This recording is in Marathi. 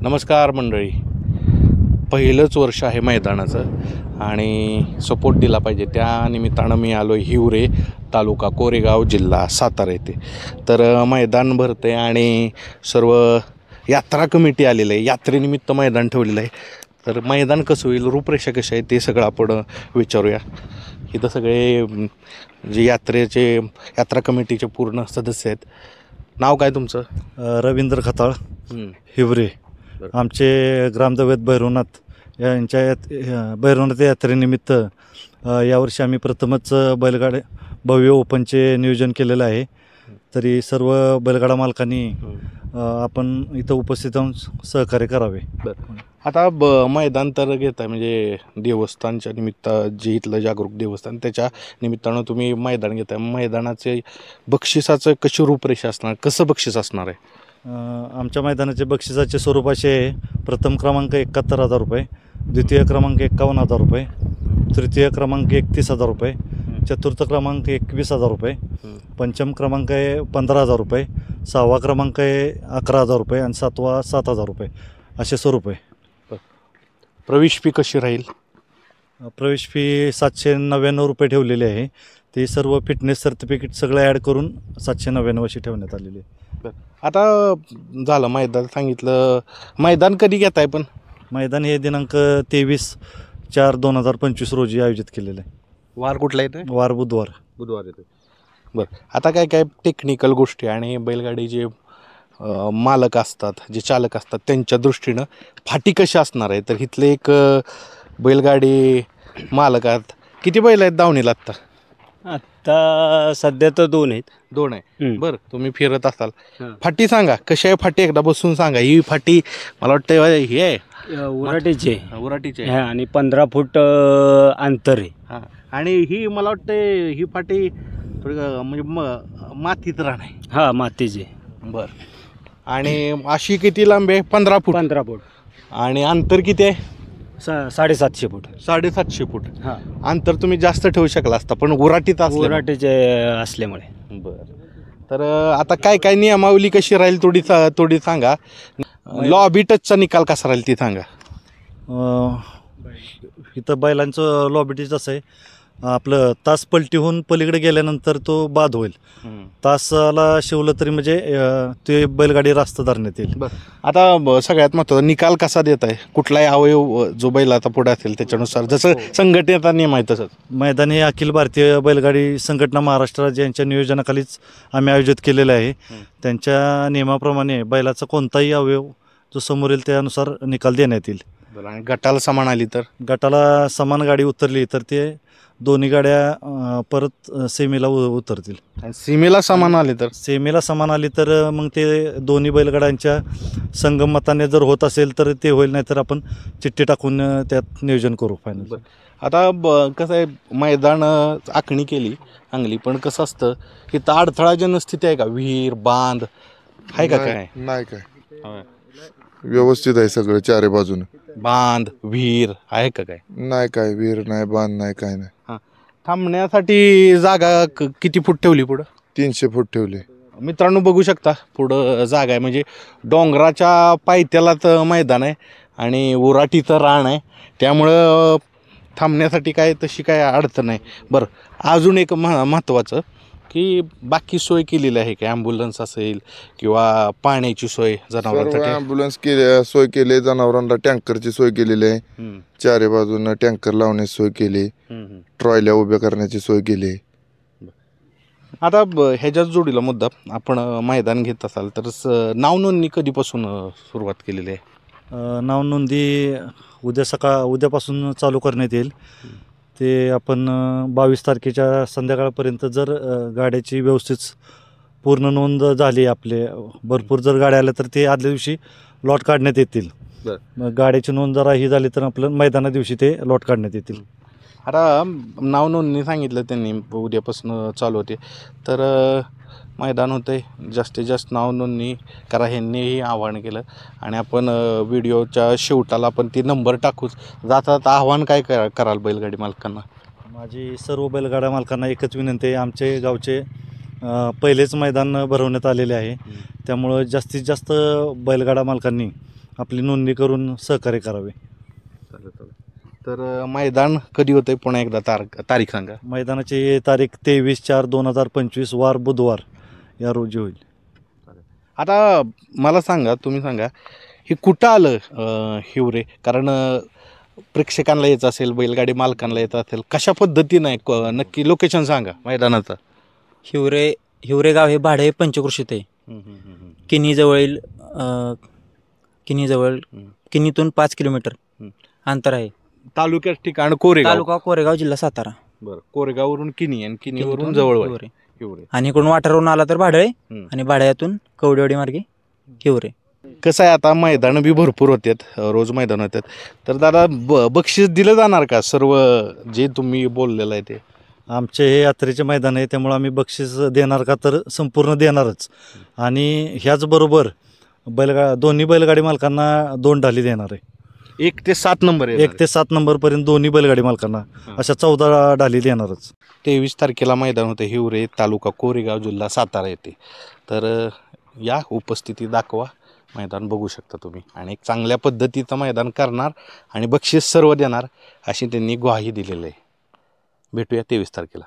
नमस्कार मंडळी. पहिलंच वर्ष आहे मैदानाचं आणि सपोर्ट दिला पाहिजे, त्या निमित्तानं मी आलो हिवरे, तालुका कोरेगाव, जिल्हा सातारा येथे. तर मैदान भरतं आहे आणि सर्व यात्रा कमिटी आलेलं आहे, यात्रेनिमित्त मैदान ठेवलेलं आहे. तर मैदान कसं होईल, रूपरेषा कशी आहे ते सगळं आपण विचारूया. इथं सगळे जे यात्रा कमिटीचे पूर्ण सदस्य आहेत. नाव काय तुमचं? रवींद्र खताळ, हिवरे. आमचे ग्रामदैवत भैरवनाथ यांच्या भैरवनाथ यात्रेनिमित्त यावर्षी आम्ही प्रथमच बैलगाडे भव्य ओपनचे नियोजन केलेलं आहे. तरी सर्व बैलगाडा मालकांनी आपण इथं उपस्थित राहून सहकार्य करावे. आता मैदान तर घेत आहे म्हणजे देवस्थानच्या निमित्त, जे इथलं जागरूक देवस्थान त्याच्या निमित्तानं तुम्ही मैदान घेत आहे. मैदानाचे बक्षिसाचं कशी रूपरेषा असणार, कसं बक्षीस असणार आहे? आमच्या मैदानाचे बक्षिसाचे स्वरूप असे आहे: प्रथम क्रमांक 71,000 रुपये, द्वितीय क्रमांक 51,000 रुपये, तृतीय क्रमांक 31,000 रुपये, चतुर्थ क्रमांक 21,000 रुपये, पंचम क्रमांक आहे 15,000 रुपये, सहावा क्रमांक आहे 11,000 रुपये आणि सातवा 7,000 रुपये असे स्वरूप आहे. प्रवेश फी कशी राहील? प्रवेश फी 799 रुपये ठेवलेली आहे. ते सर्व फिटनेस सर्टिफिकेट सगळं ॲड करून 799 अशी ठेवण्यात आलेली आहे. आता झालं मैदान सांगितलं, मैदान कधी घेत आहे? पण मैदान हे दिनांक 23/4/2025 रोजी आयोजित केलेलं आहे. वार कुठला येतं? वार बुधवार येतो. बरं, आता काय काय टेक्निकल गोष्टी आणि बैलगाडी जे मालक असतात, जे चालक असतात, त्यांच्या दृष्टीनं फाटी कशी असणार आहे? तर इथले एक बैलगाडी मालक आहेत. किती बैल आहेत दावणीला आत्ता? आता सध्या तर 2 आहेत. 2 आहे. बरं, तुम्ही फिरत असाल, फाटी सांगा कशी आहे फाटी, एकदा बसून सांगा. ही फाटी मला वाटतं हे आहे उराटीचे आणि 15 फूट अंतर आहे. हां, आणि ही मला वाटतं ही फाटी थोडी म्हणजे मातीत राहणार आहे. हां, मातीचे. बरं, आणि अशी किती लांबी आहे? 15 फूट. 15 फूट. आणि अंतर किती आहे? 750 फूट. 750 फूट. हां, अंतर तुम्ही जास्त ठेवू शकला असता, पण उराटीत उराटीचे असल्यामुळे. बरं, तर आता काय काय नियमावली कशी राहील थोडी सांगा. लॉबी टचचा निकाल कसा राहील ती सांगा. इथं बैलांचं लॉबी टच असं आहे, आपलं तास पलटीहून पलीकडे गेल्यानंतर तो बाद होईल. तासाला शिवलं तरी म्हणजे ते बैलगाडी रास्त धरण्यात येईल. बरं, आता सगळ्यात महत्त्वाचा निकाल कसा देत आहे? कुठलाही अवयव जो बैल आता पुढे असेल त्याच्यानुसार, जसं संघटनेचा नियम आहे तसंच. मैदान हे अखिल भारतीय बैलगाडी संघटना महाराष्ट्र राज्य यांच्या नियोजनाखालीच आम्ही आयोजित केलेलं आहे. त्यांच्या नियमाप्रमाणे बैलाचा कोणताही अवयव जो समोर येईल त्यानुसार निकाल देण्यात येईल. आणि गटाला समान आली तर? गटाला समान गाडी उतरली तर ते दोन्ही गाड्या परत सेमीला उतरतील. आणि सीमेला समान आली तर? सेमीला समान आली तर मग ते दोन्ही बैलगाड्यांच्या संगमताने जर होत असेल तर ते होईल, नाही तर आपण चिठ्ठी टाकून त्यात नियोजन करू फायनल. आता कसं आहे, मैदान आखणी केली चांगली, पण कसं असतं इथं अडथळा जनस्थिती आहे का? विहीर बांध आहे का? काय नाही, काय व्यवस्थित आहे सगळं चारी बाजून. बांध विहीर आहे का? काय नाही, काय विहीर नाही, बांध नाही, काय नाही. हां, थांबण्यासाठी जागा किती फूट ठेवली पुढं? 300 फूट ठेवले. मित्रांनो बघू शकता पुढं जागा आहे, म्हणजे डोंगराच्या पायथ्यालाच मैदान आहे आणि उराटीचं रान आहे, त्यामुळं थांबण्यासाठी काय तशी काय अडचण नाही. बरं, अजून एक महत्त्वाचं की बाकी सोय केलेली आहे की ॲम्ब्युलन्स असेल किंवा पाण्याची सोय जनावरांसाठी? ॲम्ब्युलन्स सोय केली, जनावरांना टँकरची सोय केलेली आहे. चारी बाजूनं टँकर लावण्याची सोय केली, ट्रॉयल्या उभ्या करण्याची सोय केली. आता ह्याच्याच जोडीला मुद्दा, आपण मैदान घेत असाल तर नाव नोंदणी कधीपासून सुरुवात केलेली आहे? नाव नोंदणी उद्यापासून चालू करण्यात येईल. ते आपण 22 तारखेच्या संध्याकाळपर्यंत जर गाड्याची व्यवस्थित पूर्ण नोंद झाली, आपले भरपूर जर गाड्या आल्या तर ते आदल्या दिवशी लॉट काढण्यात येतील. मग गाड्याची नोंद जरा ही झाली तर आपलं मैदाना दिवशी ते लॉट काढण्यात येतील. आता नाव नोंदणी सांगितलं त्यांनी उद्यापासून चालू होते, तर मैदान होतं आहे, जास्तीत जास्त नाव नोंदणी करा ह्यांनीही आवाहन केलं. आणि आपण व्हिडिओच्या शेवटाला आपण ती नंबर टाकूच. जातात आव्हान काय कराल बैलगाडी मालकांना? माझी सर्व बैलगाड्या मालकांना एकच विनंती आहे, आमचे गावचे पहिलेच मैदान भरवण्यात आलेले आहे, त्यामुळं जास्तीत जास्त बैलगाडा मालकांनी आपली नोंदणी करून सहकार्य करावे. तर मैदान कधी होतंय पुन्हा एकदा तारीख सांगा. मैदानाची तारीख 23/4/2025 वार बुधवार या रोजी होईल. आता मला सांगा, तुम्ही सांगा हे कुठं आलं हिवरे, कारण प्रेक्षकांना यायचं असेल, बैलगाडी मालकांना येत असेल, कशा पद्धतीनं आहे नक्की लोकेशन सांगा मैदानाचं. हिवरे गाव हे भाडे पंचकृषीत आहे. किनीजवळील किनीतून 5 किलोमीटर अंतर आहे. तालुक्यात ठिकाण कोरेगाव. तालुका कोरेगाव, जिल्हा सातारा. बरं, कोरेगाववरून किनी आणि किनीवरून जवळ हिवरे. हिवरे. आणि इकडून वाठारवरून आला तर भाडळे आणि भाड्यातून कवडेवाडी मार्गे हिवरे. कसं आहे, आता मैदानं बी भरपूर होतात, रोज मैदान होतात. तर दादा बक्षीस दिलं जाणार का सर्व जे तुम्ही बोललेलं आहे ते? आमचे हे यात्रेचे मैदान आहे, त्यामुळे आम्ही बक्षीस देणार का तर संपूर्ण देणारच. आणि ह्याचबरोबर दोन्ही बैलगाडी मालकांना 2 ढाली देणार आहे. 1 ते 7 नंबर आहे. 1 ते 7 नंबरपर्यंत दोन्ही बैलगाडी मालकांना अशा 14 ढाली देणारच. 23 तारखेला मैदान होते हिवरे, तालुका कोरेगाव, जिल्हा सातारा येथे. तर या उपस्थिती दाखवा, मैदान बघू शकता तुम्ही, आणि एक चांगल्या पद्धतीचं मैदान करणार आणि बक्षीस सर्व देणार अशी त्यांनी ग्वाही दिलेली आहे. भेटूया 23 तारखेला.